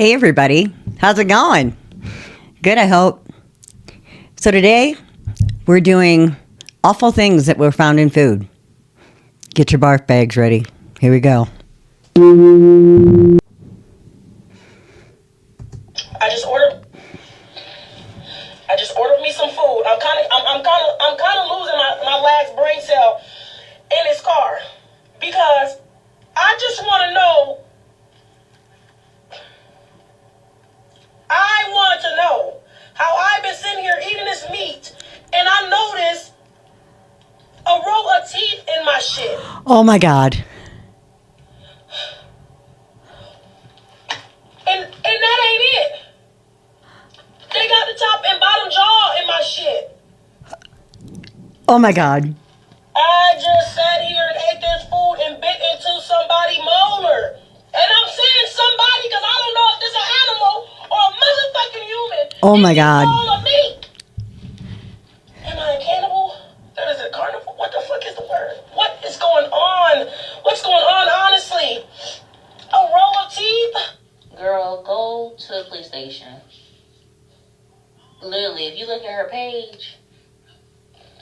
Hey everybody, how's it going? Good, I hope. So today we're doing awful things that were found in food. Get your barf bags ready. Here we go. I just ordered me some food. I'm kind of losing my last brain cell in this car because I just want to know. I want to know how I've been sitting here eating this meat and I noticed a row of teeth in my shit. Oh my God. And that ain't it. They got the top and bottom jaw in my shit. Oh my God. I just sat here and ate this food and bit into somebody's molar. And I'm saying somebody because I don't know if this is an animal or a motherfucking human. Oh my God. All of me. Am I a cannibal? That is a carnivore? What the fuck is the word? What is going on? What's going on, honestly? A row of teeth? Girl, go to the police station. Literally, if you look at her page,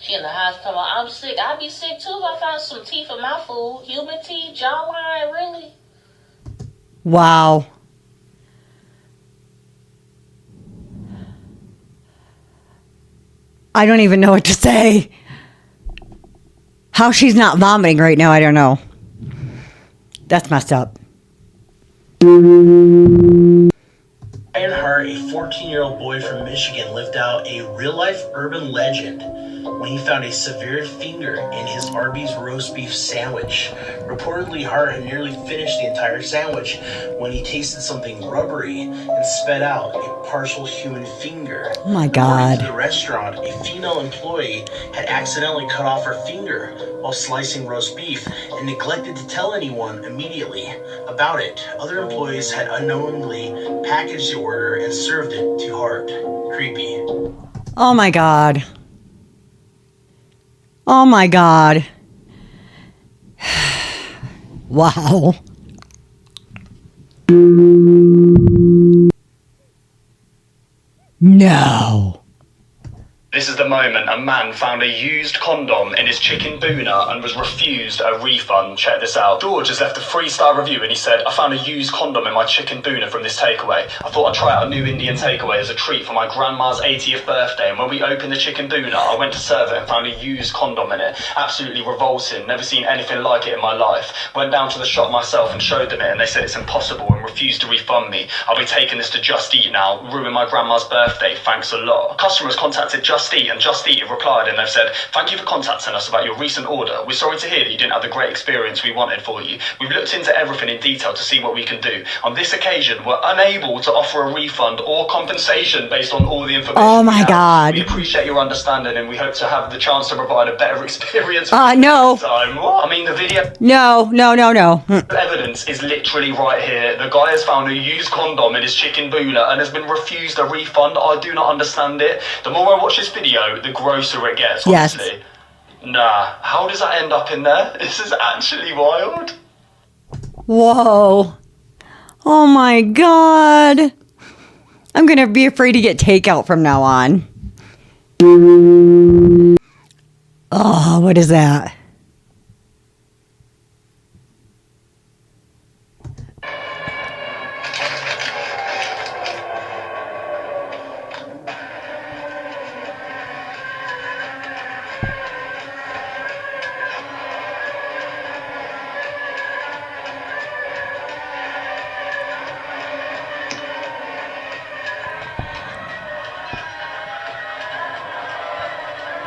she in the hospital. I'm sick. I'd be sick too if I found some teeth in my food. Human teeth, jawline, really? Wow. I don't even know what to say. How she's not vomiting right now, I don't know. That's messed up. Brian Hart, a 14-year-old boy from Michigan, lived out a real-life urban legend when he found a severed finger in his Arby's roast beef sandwich. Reportedly, Hart had nearly finished the entire sandwich when he tasted something rubbery and spat out a partial human finger. Oh my God. According to the restaurant, a female employee had accidentally cut off her finger while slicing roast beef and neglected to tell anyone immediately about it. Other employees had unknowingly packaged the order and served it to Hart. Creepy. Oh my God. Oh my God. Wow. No. This is the moment a man found a used condom in his chicken booner and was refused a refund. Check this out. George has left a 3-star review and he said, I found a used condom in my chicken booner from this takeaway. I thought I'd try out a new Indian takeaway as a treat for my grandma's 80th birthday, and when we opened the chicken booner, I went to serve it and found a used condom in it. Absolutely revolting. Never seen anything like it in my life. Went down to the shop myself and showed them it, and they said it's impossible and refused to refund me. I'll be taking this to Just Eat now. Ruin my grandma's birthday. Thanks a lot. Customers contacted Just Eat, and Just Eat have replied and they've said, thank you for contacting us about your recent order. We're sorry to hear that you didn't have the great experience we wanted for you. We've looked into everything in detail to see what we can do. On this occasion, we're unable to offer a refund or compensation based on all the information. Oh my God. We appreciate your understanding and we hope to have the chance to provide a better experience. No. I mean, the video No. evidence is literally right here. The guy has found a used condom in his chicken booner and has been refused a refund. I do not understand it. The more I watch this video, the grosser it gets, honestly. Yes. Nah, how does that end up in there? This is actually wild. Whoa. Oh my God. I'm going to be afraid to get takeout from now on. Oh, what is that?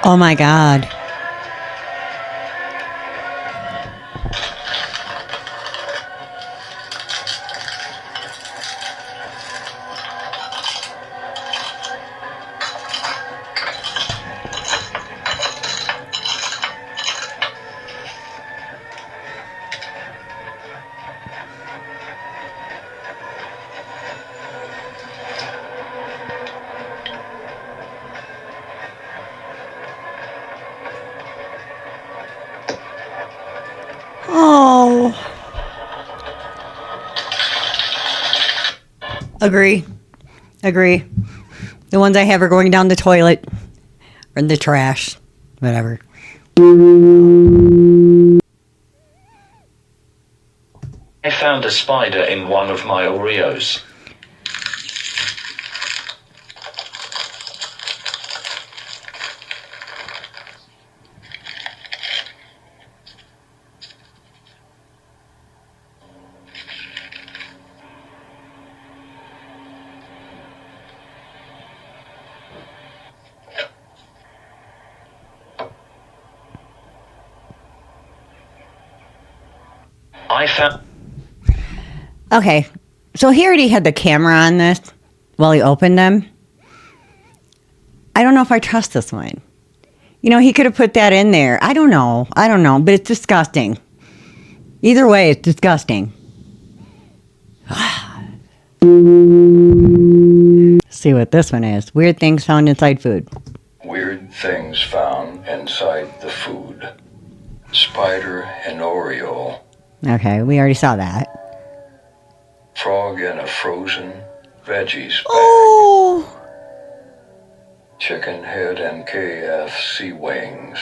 Oh my God. Agree. Agree. The ones I have are going down the toilet or in the trash. Whatever. I found a spider in one of my Oreos. I found... Okay, so he already had the camera on this while he opened them. I don't know if I trust this one. You know, he could have put that in there. I don't know, but it's disgusting. Either way, it's disgusting. See what this one is. Weird things found inside food. Weird things found inside the food. Spider and Oreo. Okay, we already saw that. Frog in a frozen veggies bag. Oh! Chicken head and KFC wings.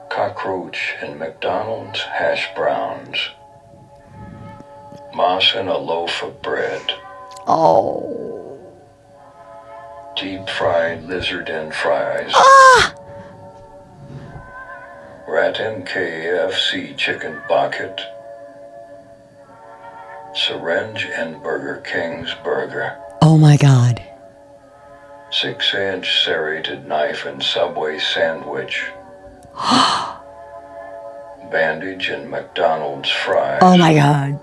Cockroach in McDonald's hash browns. Moss in a loaf of bread. Oh. Deep fried lizard in fries. Ah! Rat in KFC chicken bucket. Syringe in Burger King's burger. Oh my God. 6-inch serrated knife in Subway sandwich. Bandage in McDonald's fries. Oh my God.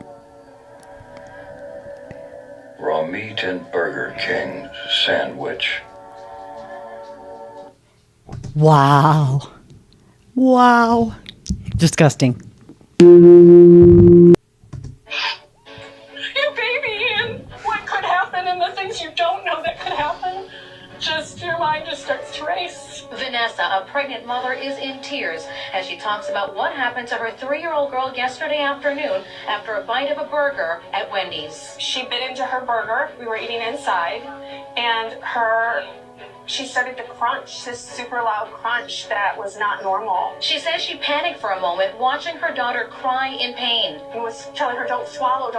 Raw meat in Burger King sandwich. Wow. Wow. Disgusting. What could happen and the things you don't know that could happen. Just your mind just starts to race. Vanessa, a pregnant mother, is in tears as she talks about what happened to her 3-year-old girl yesterday afternoon after a bite of a burger at Wendy's. She bit into her burger. We were eating inside, and she started to crunch, this super loud crunch that was not normal. She says she panicked for a moment watching her daughter cry in pain. And was telling her, don't swallow,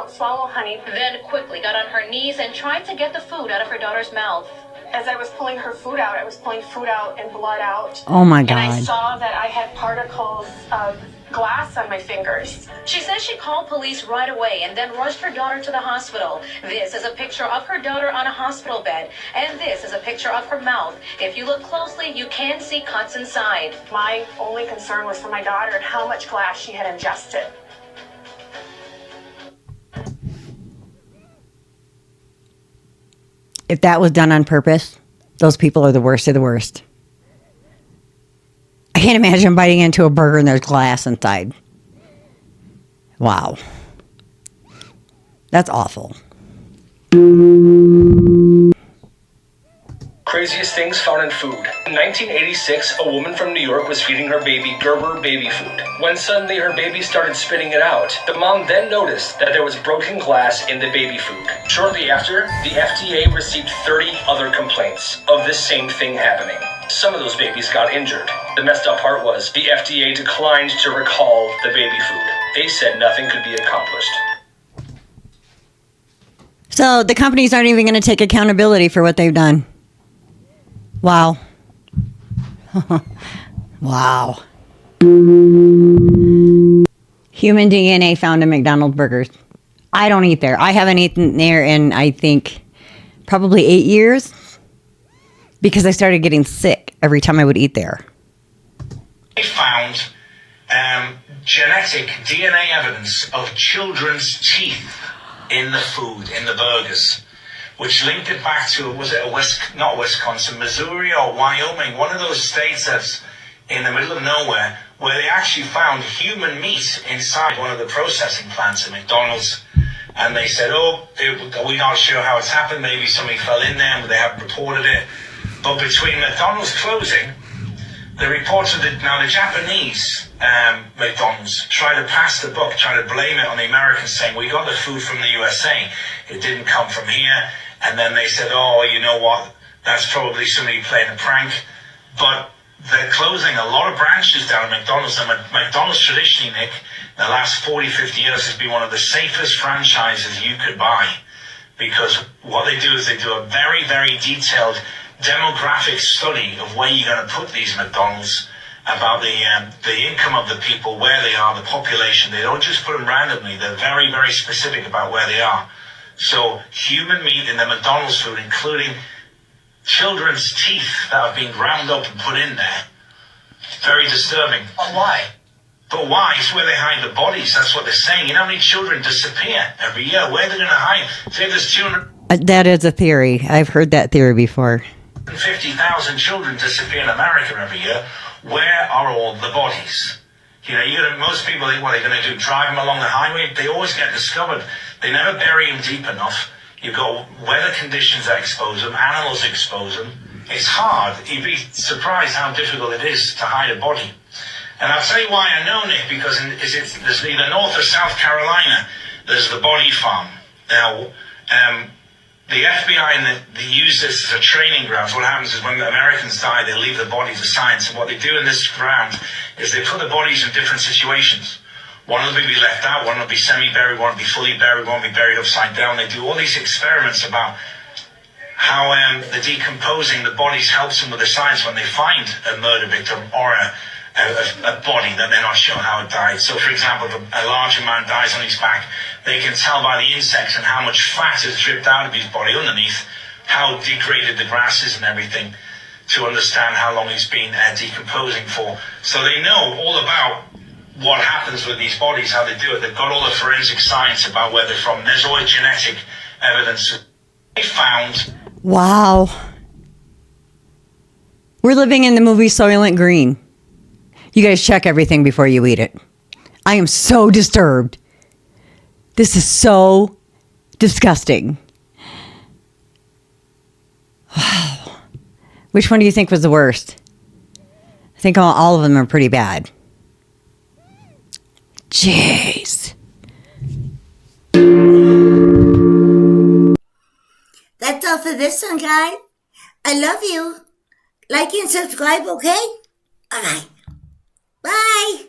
honey. Then quickly got on her knees and tried to get the food out of her daughter's mouth. As I was pulling her food out, I was pulling food out and blood out. Oh my And I God. saw that I had particles of glass on my fingers. She says she called police right away and then rushed her daughter to the hospital. This is a picture of her daughter on a hospital bed, and this is a picture of her mouth. If you look closely, you can see cuts inside. My only concern was for my daughter and how much glass she had ingested. If that was done on purpose, those people are the worst of the worst. I can't imagine biting into a burger and there's glass inside. Wow. That's awful. Craziest things found in food. In 1986, a woman from New York was feeding her baby Gerber baby food, when suddenly her baby started spitting it out. The mom then noticed that there was broken glass in the baby food. Shortly after, the FDA received 30 other complaints of this same thing happening. Some of those babies got injured. The messed up part was the FDA declined to recall the baby food. They said nothing could be accomplished. So the companies aren't even going to take accountability for what they've done. Wow. Wow. Human DNA found in McDonald's burgers. I don't eat there. I haven't eaten there in, I think, probably 8 years because I started getting sick every time I would eat there. They found genetic DNA evidence of children's teeth in the food, in the burgers, which linked it back to, was it not Wisconsin, Missouri or Wyoming, one of those states that's in the middle of nowhere, where they actually found human meat inside one of the processing plants at McDonald's. And they said, we're not sure how it's happened, maybe somebody fell in there, but they haven't reported it. But between McDonald's closing, the reports of the Japanese McDonald's tried to pass the buck, trying to blame it on the Americans, saying, we got the food from the USA. It didn't come from here. And then they said, oh, you know what? That's probably somebody playing a prank. But they're closing a lot of branches down at McDonald's. And McDonald's traditionally, Nick, the last 40, 50 years has been one of the safest franchises you could buy. Because what they do is they do a very, very detailed demographic study of where you're going to put these McDonald's, about the income of the people, where they are, the population. They don't just put them randomly. They're very, very specific about where they are. So human meat in the McDonald's food, including children's teeth that have been ground up and put in there. Very disturbing. But why? But why? It's where they hide the bodies. That's what they're saying. You know how many children disappear every year? Where are they going to hide? Say there's 250,000 That is a theory. I've heard that theory before. children disappear in America every year. Where are all the bodies? You know, most people think, what are they going to do? Drive them along the highway? They always get discovered. They never bury them deep enough. You've got weather conditions that expose them, animals expose them. It's hard. You'd be surprised how difficult it is to hide a body. And I'll tell you why I know, Nick, because there's either North or South Carolina, there's the body farm. Now, the FBI they use this as a training ground. So what happens is when the Americans die, they leave the body to science. And what they do in this ground is they put the bodies in different situations. One will be left out, one will be semi-buried, one will be fully buried, one will be buried upside down. They do all these experiments about how the decomposing the bodies helps them with the science when they find a murder victim or a body that they're not sure how it died. So, for example, if a larger man dies on his back, they can tell by the insects and how much fat is dripped out of his body underneath, how degraded the grass is and everything, to understand how long he's been decomposing for. So they know all about what happens with these bodies, how they do it. They've got all the forensic science about where they're from. There's all the genetic evidence they found. Wow. We're living in the movie Soylent Green. You guys check everything before you eat it. I am so disturbed. This is so disgusting. Wow. Which one do you think was the worst? I think all of them are pretty bad. Jeez. That's all for this one, guys. I love you. Like and subscribe, okay? All right. Bye.